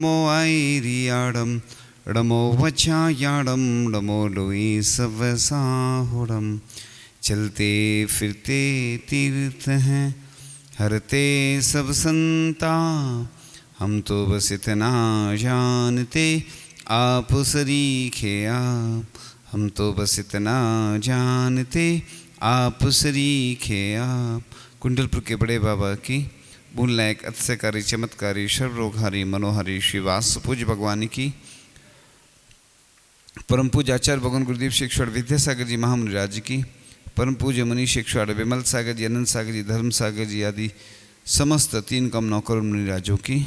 नमो ऐरियाडम नमो वचायाडम नमो लोईसवसाहुडम। चलते फिरते तीर्थ हैं हरते सब संता, हम तो बस इतना जानते आप सरीखे आप, हम तो बस इतना जानते आप सरीखे आप। कुंडलपुर के बड़े बाबा की भूल लायक अतिशयकारी चमत्कारी सर्वरोगहारी मनोहारी श्री वास पूज्य भगवान की परम पूज्य आचार्य भगवान गुरुदेव शिक्षण विद्यासागर जी महामुनिराज की परम पूज्य मुनि शिक्षण विमल सागर जी अनंत सागर जी धर्म सागर जी आदि समस्त तीन कम नौकर मुनिराजों की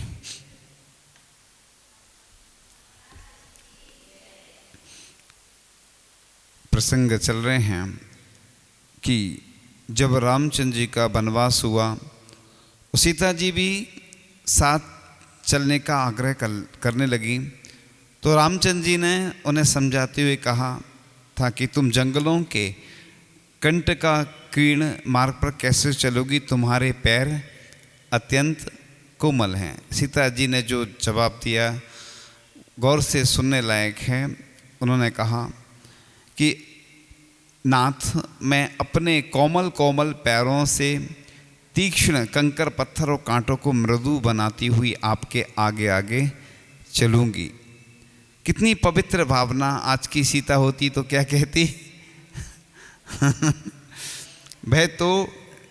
प्रसंग चल रहे हैं कि जब रामचंद्र जी का वनवास हुआ, सीता जी भी साथ चलने का आग्रह करने लगी, तो रामचंद्र जी ने उन्हें समझाते हुए कहा था कि तुम जंगलों के कंट का कीर्ण मार्ग पर कैसे चलोगी, तुम्हारे पैर अत्यंत कोमल हैं। सीता जी ने जो जवाब दिया गौर से सुनने लायक है। उन्होंने कहा कि नाथ, मैं अपने कोमल कोमल पैरों से तीक्ष्ण कंकर पत्थर और कांटों को मृदु बनाती हुई आपके आगे आगे चलूंगी। कितनी पवित्र भावना। आज की सीता होती तो क्या कहती वह तो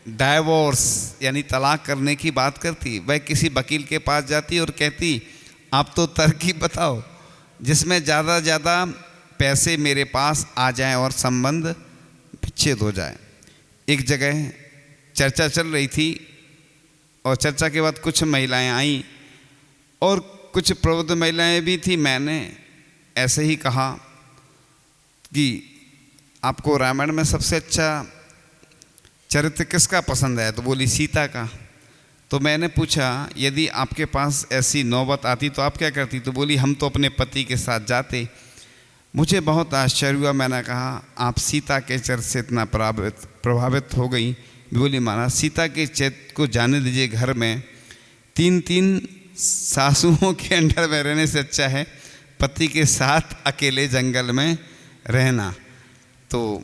डाइवोर्स यानी तलाक करने की बात करती। वह किसी वकील के पास जाती और कहती आप तो तरकीब बताओ जिसमें ज़्यादा ज़्यादा पैसे मेरे पास आ जाएं और संबंध विच्छेद हो जाए। एक जगह चर्चा चल रही थी और चर्चा के बाद कुछ महिलाएं आईं और कुछ प्रबुद्ध महिलाएं भी थी। मैंने ऐसे ही कहा कि आपको रामायण में सबसे अच्छा चरित्र किसका पसंद है, तो बोली सीता का। तो मैंने पूछा यदि आपके पास ऐसी नौबत आती तो आप क्या करती, तो बोली हम तो अपने पति के साथ जाते। मुझे बहुत आश्चर्य हुआ। मैंने कहा आप सीता के चरित्र से इतना प्रभावित हो गई। बोली महाराज सीता के चरित्र को जाने दीजिए, घर में तीन तीन सासुओं के अंडर में रहने से अच्छा है पति के साथ अकेले जंगल में रहना। तो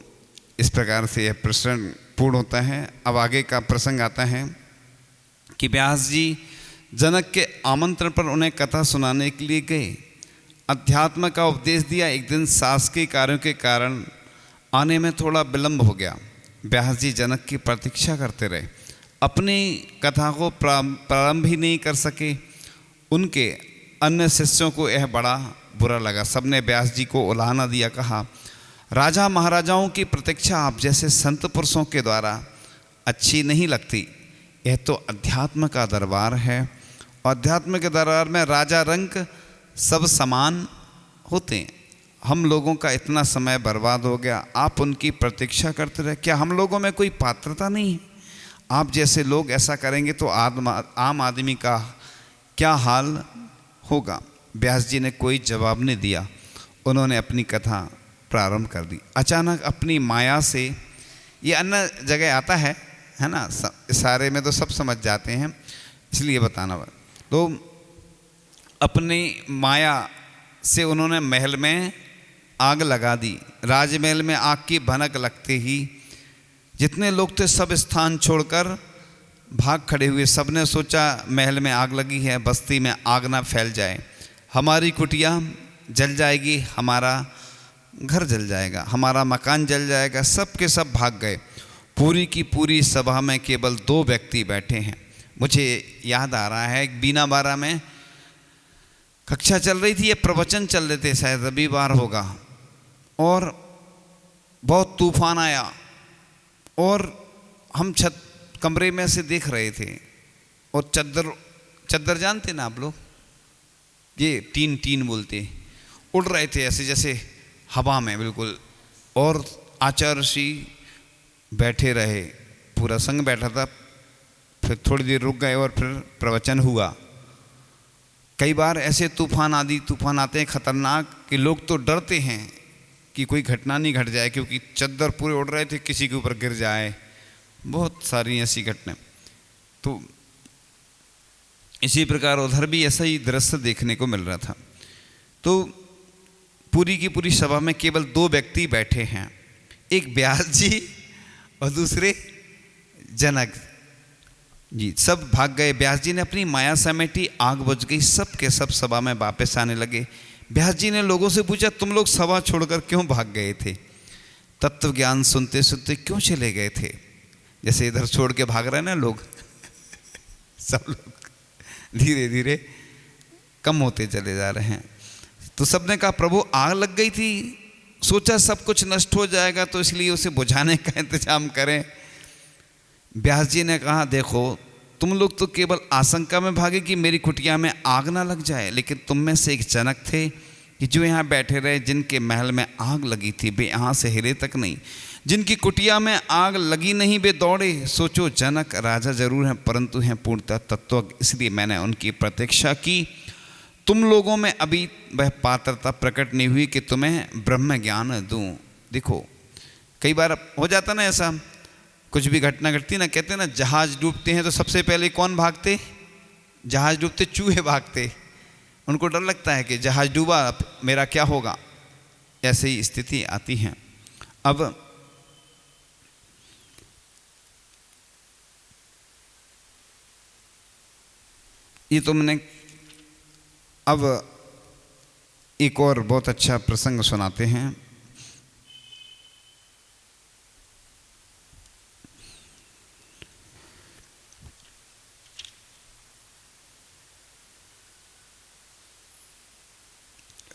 इस प्रकार से यह प्रश्न पूर्ण होता है। अब आगे का प्रसंग आता है कि व्यास जी जनक के आमंत्रण पर उन्हें कथा सुनाने के लिए गए। अध्यात्म का उपदेश दिया। एक दिन शासकीय कार्यों के कारण आने में थोड़ा विलंब हो गया। व्यास जी जनक की प्रतीक्षा करते रहे, अपनी कथा को प्रारंभ ही नहीं कर सके। उनके अन्य शिष्यों को यह बड़ा बुरा लगा। सबने व्यास जी को उलाहना दिया, कहा राजा महाराजाओं की प्रतीक्षा आप जैसे संत पुरुषों के द्वारा अच्छी नहीं लगती। यह तो अध्यात्म का दरबार है। अध्यात्म के दरबार में राजा रंक सब समान होते हैं। हम लोगों का इतना समय बर्बाद हो गया, आप उनकी प्रतीक्षा करते रहे। क्या हम लोगों में कोई पात्रता नहीं है? आप जैसे लोग ऐसा करेंगे तो आम आदमी का क्या हाल होगा। व्यास जी ने कोई जवाब नहीं दिया। उन्होंने अपनी कथा प्रारंभ कर दी। अचानक अपनी माया से, ये अन्य जगह आता है ना, सारे में तो सब समझ जाते हैं इसलिए बताना। तो अपनी माया से उन्होंने महल में आग लगा दी। राजमहल में आग की भनक लगते ही जितने लोग थे सब स्थान छोड़कर भाग खड़े हुए। सबने सोचा महल में आग लगी है, बस्ती में आग ना फैल जाए, हमारी कुटिया जल जाएगी, हमारा घर जल जाएगा, हमारा मकान जल जाएगा। सब के सब भाग गए। पूरी की पूरी सभा में केवल 2 व्यक्ति बैठे हैं। मुझे याद आ रहा है एक बीना बारा में कक्षा चल रही थी, ये प्रवचन चल रहे थे, शायद रविवार होगा, और बहुत तूफान आया और हम छत कमरे में से देख रहे थे और चद्दर जानते ना आप लोग, ये टीन बोलते, उड़ रहे थे ऐसे जैसे हवा में बिल्कुल। और आचार्य ऋषि बैठे रहे, पूरा संघ बैठा था। फिर थोड़ी देर रुक गए और फिर प्रवचन हुआ। कई बार ऐसे तूफान आते हैं खतरनाक कि लोग तो डरते हैं कि कोई घटना नहीं घट जाए, क्योंकि चद्दर पूरे उड़ रहे थे, किसी के ऊपर गिर जाए। बहुत सारी ऐसी घटनाएं। तो इसी प्रकार उधर भी ऐसा ही दृश्य देखने को मिल रहा था। तो पूरी की पूरी सभा में केवल 2 व्यक्ति बैठे हैं, एक व्यास जी और दूसरे जनक जी। सब भाग गए। व्यास जी ने अपनी माया समेटी, आग बुझ गई, सब के सब सभा में वापस आने लगे। व्यास जी ने लोगों से पूछा, तुम लोग सभा छोड़कर क्यों भाग गए थे? तत्व ज्ञान सुनते सुनते क्यों चले गए थे? जैसे इधर छोड़ के भाग रहे हैं ना लोग सब लोग धीरे धीरे कम होते चले जा रहे हैं। तो सबने कहा, प्रभु आग लग गई थी, सोचा सब कुछ नष्ट हो जाएगा तो इसलिए उसे बुझाने का इंतजाम करें। व्यास जी ने कहा, देखो तुम लोग तो केवल आशंका में भागे कि मेरी कुटिया में आग ना लग जाए, लेकिन तुम में से एक जनक थे कि जो यहाँ बैठे रहे, जिनके महल में आग लगी थी वे यहाँ से हिले तक नहीं, जिनकी कुटिया में आग लगी नहीं वे दौड़े। सोचो जनक राजा जरूर हैं परंतु हैं पूर्णतः तत्वज्ञ, इसलिए मैंने उनकी प्रतीक्षा की। तुम लोगों में अभी वह पात्रता प्रकट नहीं हुई कि तुम्हें ब्रह्म ज्ञान दूं। देखो कई बार हो जाता ना ऐसा, कुछ भी घटना घटती ना, कहते ना जहाज डूबते हैं तो सबसे पहले कौन भागते? जहाज डूबते चूहे भागते, उनको डर लगता है कि जहाज डूबा मेरा क्या होगा। ऐसे ही स्थिति आती है। अब ये तुमने अब एक और बहुत अच्छा प्रसंग सुनाते हैं।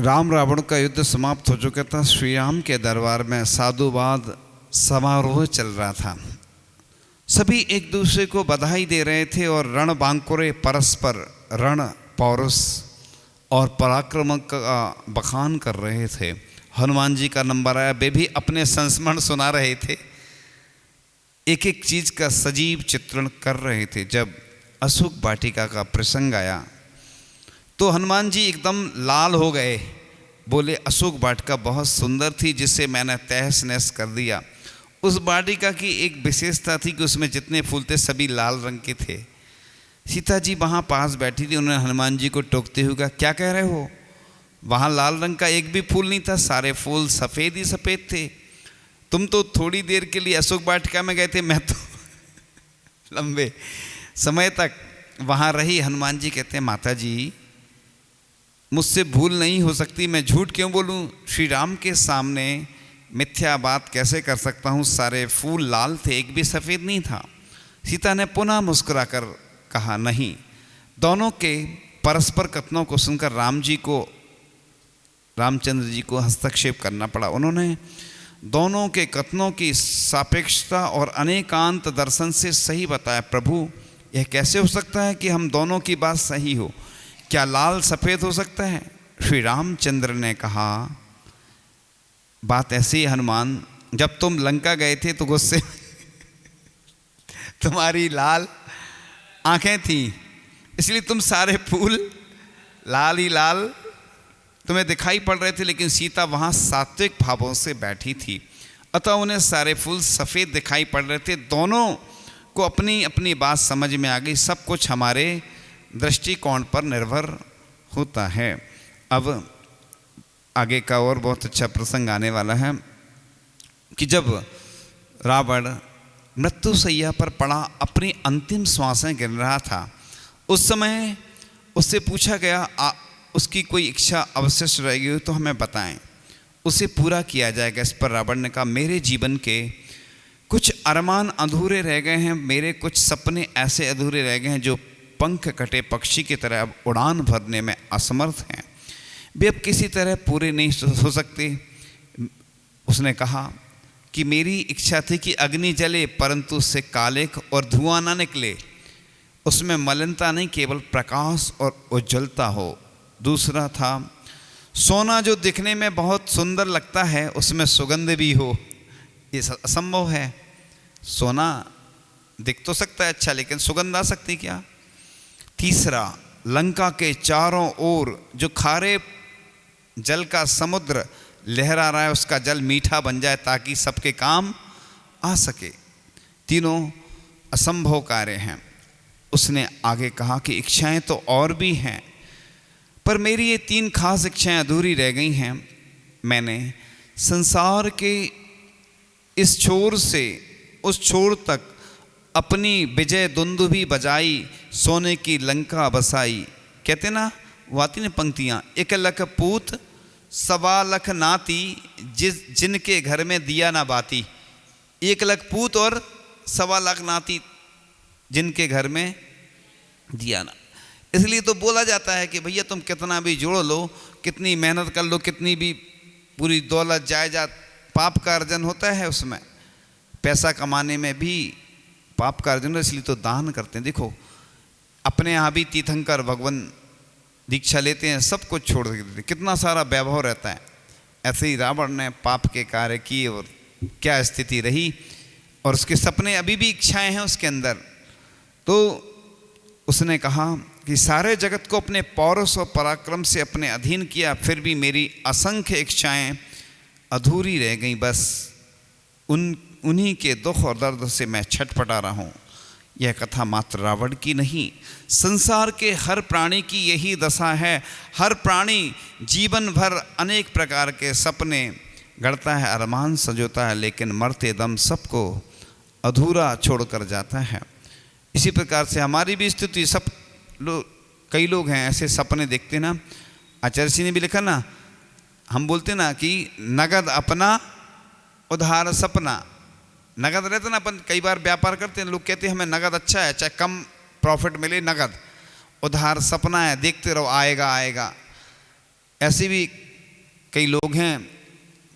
राम रावण का युद्ध समाप्त हो चुका था। श्री राम के दरबार में साधुवाद समारोह चल रहा था। सभी एक दूसरे को बधाई दे रहे थे और रणबांकुरे परस्पर रण पौरुष और पराक्रम का बखान कर रहे थे। हनुमान जी का नंबर आया, वे भी अपने संस्मरण सुना रहे थे, एक एक चीज का सजीव चित्रण कर रहे थे। जब अशोक वाटिका का प्रसंग आया तो हनुमान जी एकदम लाल हो गए, बोले अशोक वाटिका बहुत सुंदर थी जिसे मैंने तहस नहस कर दिया। उस वाटिका की एक विशेषता थी कि उसमें जितने फूल थे सभी लाल रंग के थे। सीता जी वहाँ पास बैठी थी, उन्होंने हनुमान जी को टोकते हुए कहा, क्या कह रहे हो? वहाँ लाल रंग का एक भी फूल नहीं था, सारे फूल सफ़ेद ही सफ़ेद थे। तुम तो थोड़ी देर के लिए अशोक वाटिका में गए थे, मैं तो लंबे समय तक वहाँ रही। हनुमान जी कहते हैं, माता जी मुझसे भूल नहीं हो सकती, मैं झूठ क्यों बोलूं? श्री राम के सामने मिथ्या बात कैसे कर सकता हूं? सारे फूल लाल थे, एक भी सफ़ेद नहीं था। सीता ने पुनः मुस्कुराकर कहा, नहीं। दोनों के परस्पर कथनों को सुनकर रामचंद्र जी को हस्तक्षेप करना पड़ा। उन्होंने दोनों के कथनों की सापेक्षता और अनेकांत दर्शन से सही बताया। प्रभु यह कैसे हो सकता है कि हम दोनों की बात सही हो? क्या लाल सफ़ेद हो सकता है? श्री रामचंद्र ने कहा, बात ऐसी है हनुमान, जब तुम लंका गए थे तो गुस्से तुम्हारी लाल आंखें थीं, इसलिए तुम सारे फूल लाल ही लाल तुम्हें दिखाई पड़ रहे थे, लेकिन सीता वहाँ सात्विक भावों से बैठी थी, अतः उन्हें सारे फूल सफ़ेद दिखाई पड़ रहे थे। दोनों को अपनी अपनी बात समझ में आ गई। सब कुछ हमारे दृष्टिकोण पर निर्भर होता है। अब आगे का और बहुत अच्छा प्रसंग आने वाला है कि जब रावण मृत्युशैया पर पड़ा, अपनी अंतिम श्वासें गिन रहा था, उस समय उससे पूछा गया, उसकी कोई इच्छा अवशिष्ट रह गई हो तो हमें बताएं, उसे पूरा किया जाएगा। इस पर रावण ने कहा, मेरे जीवन के कुछ अरमान अधूरे रह गए हैं, मेरे कुछ सपने ऐसे अधूरे रह गए हैं जो पंख कटे पक्षी की तरह अब उड़ान भरने में असमर्थ हैं, वे अब किसी तरह पूरे नहीं हो सकते। उसने कहा कि मेरी इच्छा थी कि अग्नि जले परंतु उससे कालेख और धुआं ना निकले, उसमें मलिनता नहीं केवल प्रकाश और उज्ज्वलता हो। दूसरा था सोना जो दिखने में बहुत सुंदर लगता है उसमें सुगंध भी हो, ये असंभव है। सोना दिख तो सकता है अच्छा, लेकिन सुगंध आ सकती क्या? तीसरा, लंका के चारों ओर जो खारे जल का समुद्र लहरा रहा है उसका जल मीठा बन जाए ताकि सबके काम आ सके। तीनों असंभव कार्य हैं। उसने आगे कहा कि इच्छाएं तो और भी हैं, पर मेरी ये 3 खास इच्छाएं अधूरी रह गई हैं। मैंने संसार के इस छोर से उस छोर तक अपनी विजय दुंदुभी बजाई, सोने की लंका बसाई। कहते ना, वो आती ना पंक्तियाँ, 1 लख पूत 1.25 लाख नाती, जिनके घर में दिया ना बाती। 1 लख पूत और 1.25 लाख नाती, जिनके घर में दिया ना। इसलिए तो बोला जाता है कि भैया तुम कितना भी जोड़ लो, कितनी मेहनत कर लो, कितनी भी पूरी दौलत जायदाद, पाप का अर्जन होता है उसमें। पैसा कमाने में भी पाप का अर्जन, इसलिए तो दान करते हैं। देखो अपने यहाँ भी तीर्थंकर भगवान दीक्षा लेते हैं, सब कुछ छोड़ देते, कितना सारा वैभव रहता है। ऐसे ही रावण ने पाप के कार्य किए और क्या स्थिति रही, और उसके सपने अभी भी इच्छाएं हैं उसके अंदर। तो उसने कहा कि सारे जगत को अपने पौरुष और पराक्रम से अपने अधीन किया, फिर भी मेरी असंख्य इच्छाएं अधूरी रह गई। बस उन्हीं के दुख और दर्द से मैं छटपटा रहा हूँ। यह कथा मात्र रावण की नहीं, संसार के हर प्राणी की यही दशा है। हर प्राणी जीवन भर अनेक प्रकार के सपने गढ़ता है, अरमान सजोता है, लेकिन मरते दम सबको अधूरा छोड़कर जाता है। इसी प्रकार से हमारी भी स्थिति, सब लोग, कई लोग हैं ऐसे सपने देखते ना। आचार्य जी ने भी लिखा ना, हम बोलते ना कि नगद अपना उधार सपना। नगद रहता ना, अपन कई बार व्यापार करते हैं, लोग कहते हैं हमें नगद अच्छा है, चाहे कम प्रॉफिट मिले, नगद। उधार सपना है, देखते रहो आएगा आएगा। ऐसे भी कई लोग हैं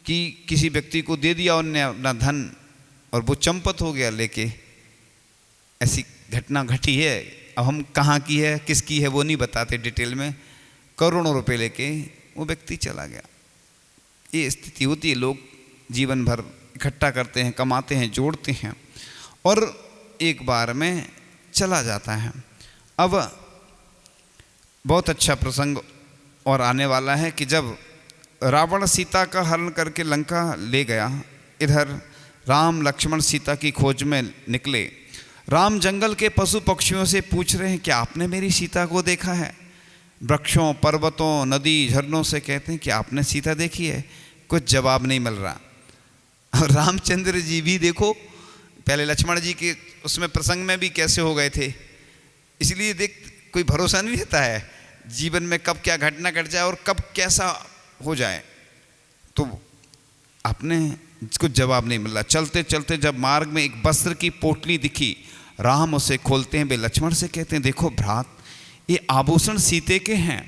कि किसी व्यक्ति को दे दिया उनने अपना धन और वो चंपत हो गया लेके। ऐसी घटना घटी है। अब हम कहाँ की है, किसकी है, वो नहीं बताते डिटेल में। करोड़ों रुपए लेके वो व्यक्ति चला गया। ये स्थिति होती है, लोग जीवन भर इकट्ठा करते हैं, कमाते हैं, जोड़ते हैं और एक बार में चला जाता है। अब बहुत अच्छा प्रसंग और आने वाला है कि जब रावण सीता का हरण करके लंका ले गया, इधर राम लक्ष्मण सीता की खोज में निकले। राम जंगल के पशु पक्षियों से पूछ रहे हैं कि आपने मेरी सीता को देखा है? वृक्षों, पर्वतों, नदी, झरनों से कहते हैं कि आपने सीता देखी है? कुछ जवाब नहीं मिल रहा। और रामचंद्र जी भी देखो, पहले लक्ष्मण जी के उसमें प्रसंग में भी कैसे हो गए थे। इसलिए देख, कोई भरोसा नहीं रहता है जीवन में, कब क्या घटना घट जाए और कब कैसा हो जाए। तो आपने कुछ जवाब नहीं मिला। चलते चलते जब मार्ग में एक वस्त्र की पोटली दिखी, राम उसे खोलते हैं। वे लक्ष्मण से कहते हैं, देखो भ्रात, ये आभूषण सीते के हैं,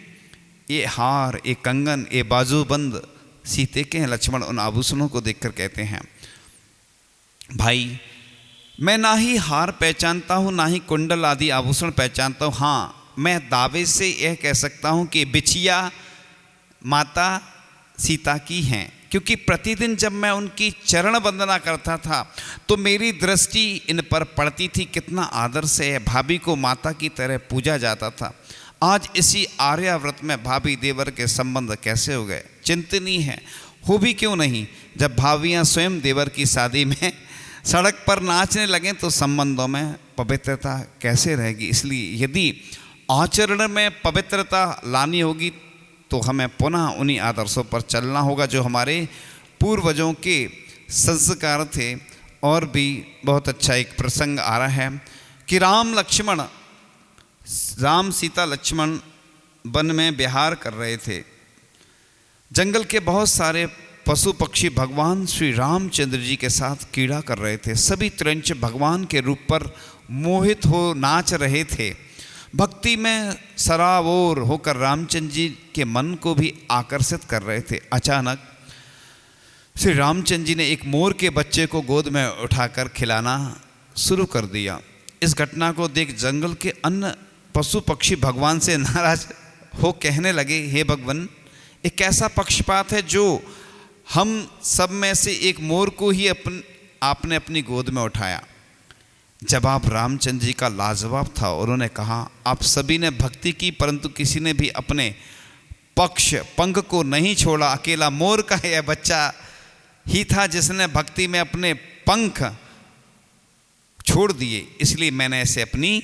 ये हार, ये कंगन, ये बाजूबंद सीते के हैं। लक्ष्मण उन आभूषणों को देखकर कहते हैं, भाई मैं ना ही हार पहचानता हूँ, ना ही कुंडल आदि आभूषण पहचानता हूँ। हाँ, मैं दावे से यह कह सकता हूँ कि बिछिया माता सीता की हैं, क्योंकि प्रतिदिन जब मैं उनकी चरण वंदना करता था तो मेरी दृष्टि इन पर पड़ती थी। कितना आदर से भाभी को माता की तरह पूजा जाता था। आज इसी आर्याव्रत में भाभी देवर के संबंध कैसे हो गए, चिंतनीय है। हो भी क्यों नहीं, जब भाभियाँ स्वयं देवर की शादी में सड़क पर नाचने लगें तो संबंधों में पवित्रता कैसे रहेगी। इसलिए यदि आचरण में पवित्रता लानी होगी तो हमें पुनः उन्हीं आदर्शों पर चलना होगा जो हमारे पूर्वजों के संस्कार थे। और भी बहुत अच्छा एक प्रसंग आ रहा है कि राम सीता लक्ष्मण वन में विहार कर रहे थे। जंगल के बहुत सारे पशु पक्षी भगवान श्री रामचंद्र जी के साथ क्रीड़ा कर रहे थे। सभी त्रंच भगवान के रूप पर मोहित हो नाच रहे थे। भक्ति में सराबोर होकर रामचंद्र जी के मन को भी आकर्षित कर रहे थे। अचानक श्री रामचंद्र जी ने एक मोर के बच्चे को गोद में उठाकर खिलाना शुरू कर दिया। इस घटना को देख जंगल के अन्य पशु पक्षी भगवान से नाराज हो कहने लगे, हे भगवान, एक कैसा पक्षपात है जो हम सब में से एक मोर को ही आपने अपनी गोद में उठाया। जवाब रामचंद्र जी का लाजवाब था। उन्होंने कहा, आप सभी ने भक्ति की परंतु किसी ने भी अपने पंख को नहीं छोड़ा। अकेला मोर का यह बच्चा ही था जिसने भक्ति में अपने पंख छोड़ दिए, इसलिए मैंने इसे अपनी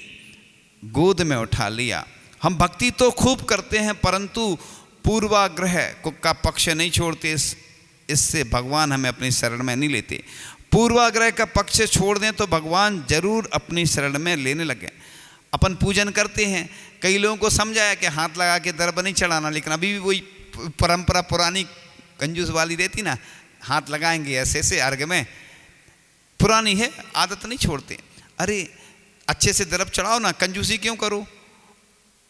गोद में उठा लिया। हम भक्ति तो खूब करते हैं परंतु पूर्वाग्रह का पक्ष नहीं छोड़ते, इससे भगवान हमें अपनी शरण में नहीं लेते। पूर्वाग्रह का पक्ष छोड़ दें तो भगवान जरूर अपनी शरण में लेने लगे। अपन पूजन करते हैं, कई लोगों को समझाया कि हाथ लगा के दर्भ नहीं चढ़ाना, लेकिन अभी भी वही परंपरा पुरानी कंजूस वाली रहती ना, हाथ लगाएंगे ऐसे ऐसे अर्घ में, पुरानी है, आदत नहीं छोड़ते। अरे अच्छे से दर्भ चढ़ाओ ना, कंजूसी क्यों करो।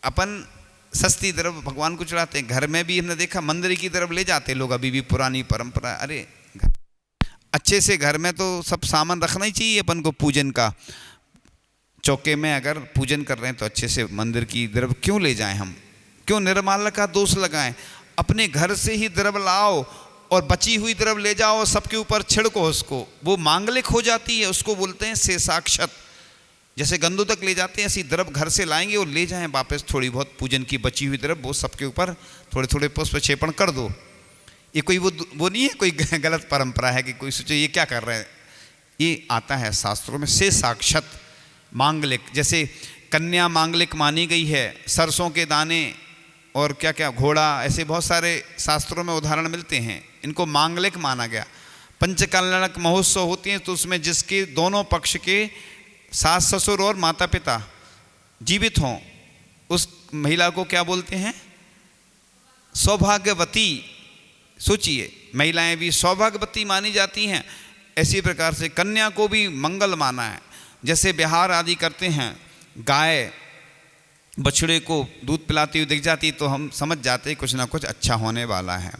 अपन सस्ती दर्भ भगवान को चढ़ाते हैं, घर में भी हमने देखा मंदिर की तरफ ले जाते लोग, अभी भी पुरानी परंपरा। अरे अच्छे से घर में तो सब सामान रखना ही चाहिए अपन को पूजन का। चौके में अगर पूजन कर रहे हैं तो अच्छे से मंदिर की द्रव क्यों ले जाएं, हम क्यों निर्माल्य का दोष लगाएं। अपने घर से ही द्रव लाओ और बची हुई द्रव ले जाओ, सबके ऊपर छिड़को उसको, वो मांगलिक हो जाती है, उसको बोलते हैं शेषाक्षत। जैसे गंदों तक ले जाते हैं ऐसी द्रव घर से लाएंगे और ले जाएं वापस, थोड़ी बहुत पूजन की बची हुई द्रव वो सबके ऊपर थोड़े थोड़े पुष्प क्षेपण कर दो। ये कोई वो नहीं है कोई गलत परंपरा है कि कोई सोचे ये क्या कर रहे हैं, ये आता है शास्त्रों में शेषाक्षत मांगलिक। जैसे कन्या मांगलिक मानी गई है, सरसों के दाने और क्या क्या घोड़ा, ऐसे बहुत सारे शास्त्रों में उदाहरण मिलते हैं, इनको मांगलिक माना गया। पंचकल्याणक महोत्सव होती हैं तो उसमें जिसके दोनों पक्ष के सास ससुर और माता पिता जीवित हों उस महिला को क्या बोलते हैं, सौभाग्यवती। सोचिए महिलाएं भी सौभाग्यवती मानी जाती हैं, ऐसी प्रकार से कन्या को भी मंगल माना है। जैसे बिहार आदि करते हैं, गाय बछड़े को दूध पिलाती हुई दिख जाती तो हम समझ जाते कुछ ना कुछ अच्छा होने वाला है।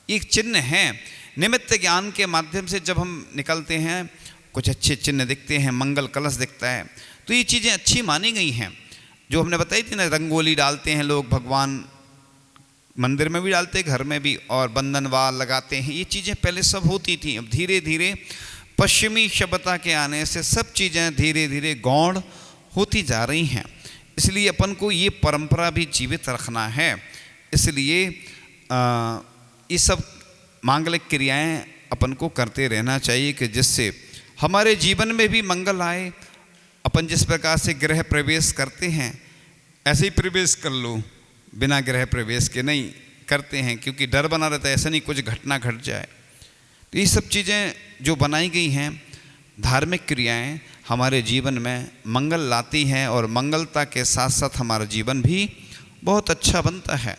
एक चिन्ह है, निमित्त ज्ञान के माध्यम से जब हम निकलते हैं कुछ अच्छे चिन्ह दिखते हैं, मंगल कलश दिखता है, तो ये चीज़ें अच्छी मानी गई हैं। जो हमने बताई थी ना, रंगोली डालते हैं लोग, भगवान मंदिर में भी डालते हैं, घर में भी, और बंधनवाल लगाते हैं, ये चीज़ें पहले सब होती थी। अब धीरे धीरे पश्चिमी सभ्यता के आने से सब चीज़ें धीरे धीरे गौण होती जा रही हैं। इसलिए अपन को ये परंपरा भी जीवित रखना है। इसलिए ये सब मांगलिक क्रियाएं अपन को करते रहना चाहिए कि जिससे हमारे जीवन में भी मंगल आए। अपन जिस प्रकार से गृह प्रवेश करते हैं ऐसे ही प्रवेश कर लो, बिना गृह प्रवेश के नहीं करते हैं, क्योंकि डर बना रहता है ऐसा नहीं कुछ घटना घट जाए। तो ये सब चीज़ें जो बनाई गई हैं धार्मिक क्रियाएं हमारे जीवन में मंगल लाती हैं और मंगलता के साथ साथ हमारा जीवन भी बहुत अच्छा बनता है।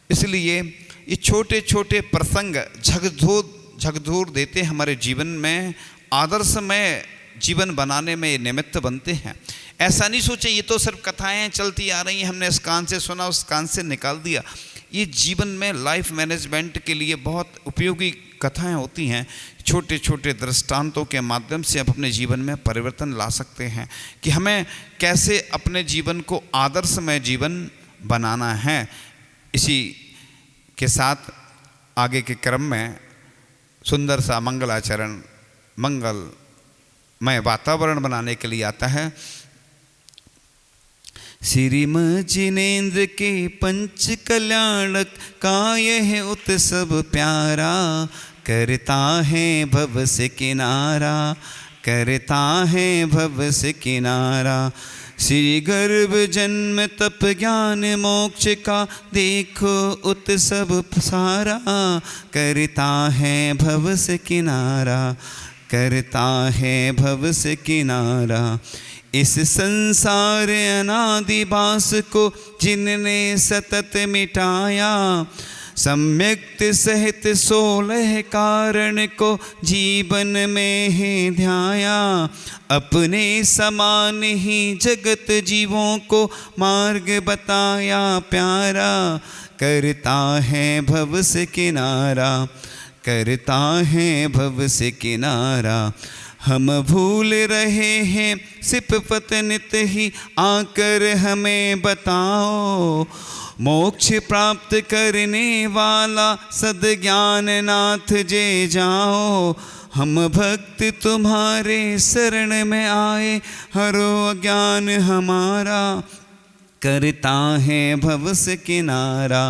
इसलिए ये छोटे छोटे प्रसंग झकझोर देते हमारे जीवन में आदर्शमय जीवन बनाने में ये निमित्त बनते हैं। ऐसा नहीं सोचें ये तो सिर्फ कथाएं चलती आ रही हैं, हमने इस कान से सुना उस कान से निकाल दिया। ये जीवन में लाइफ मैनेजमेंट के लिए बहुत उपयोगी कथाएं होती हैं। छोटे छोटे दृष्टांतों के माध्यम से आप अपने जीवन में परिवर्तन ला सकते हैं कि हमें कैसे अपने जीवन को आदर्शमय जीवन बनाना है। इसी के साथ आगे के क्रम में सुंदर सा मंगलाचरण, मंगलमय वातावरण बनाने के लिए आता है। श्रीम जिनेन्द्र के पंच कल्याणक का यह उत्सव प्यारा, करता है भव से किनारा, करता है भव से किनारा। श्री गर्भ जन्म तप ज्ञान मोक्ष का देखो उत्सव सारा, करता है भव से किनारा, करता है भव से किनारा। इस संसार अनादि बास को जिनने सतत मिटाया, सम्यक्त सहित 16 कारण को जीवन में है ध्याया। अपने समान ही जगत जीवों को मार्ग बताया प्यारा, करता है भव से किनारा, करता है भव से किनारा। हम भूल रहे हैं सिपपत नित ही आकर हमें बताओ, मोक्ष प्राप्त करने वाला सद्ज्ञान नाथ जे जाओ। हम भक्त तुम्हारे शरण में आए, हरो अज्ञान हमारा, करता है भव से किनारा,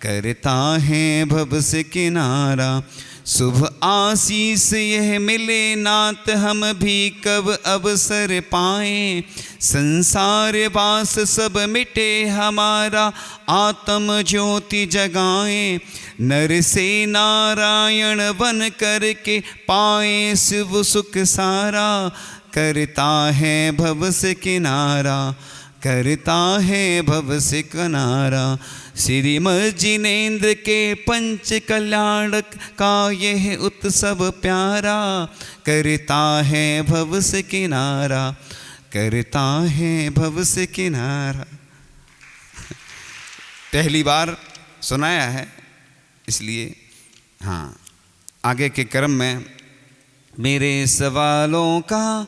करता है भव से किनारा। शुभ आशीष यह मिले नाथ हम भी कब अवसर पाएं। संसार वास सब मिटे हमारा आत्म ज्योति जगाएं। नर से नारायण बन करके पाए शिव सुख सारा। करता है भव से किनारा, करता है भव से किनारा। श्रीमद् जिनेन्द्र के पंच कल्याणक का यह उत्सव प्यारा। करता है भव से किनारा, करता है भव से किनारा। पहली बार सुनाया है इसलिए। हाँ, आगे के क्रम में मेरे सवालों का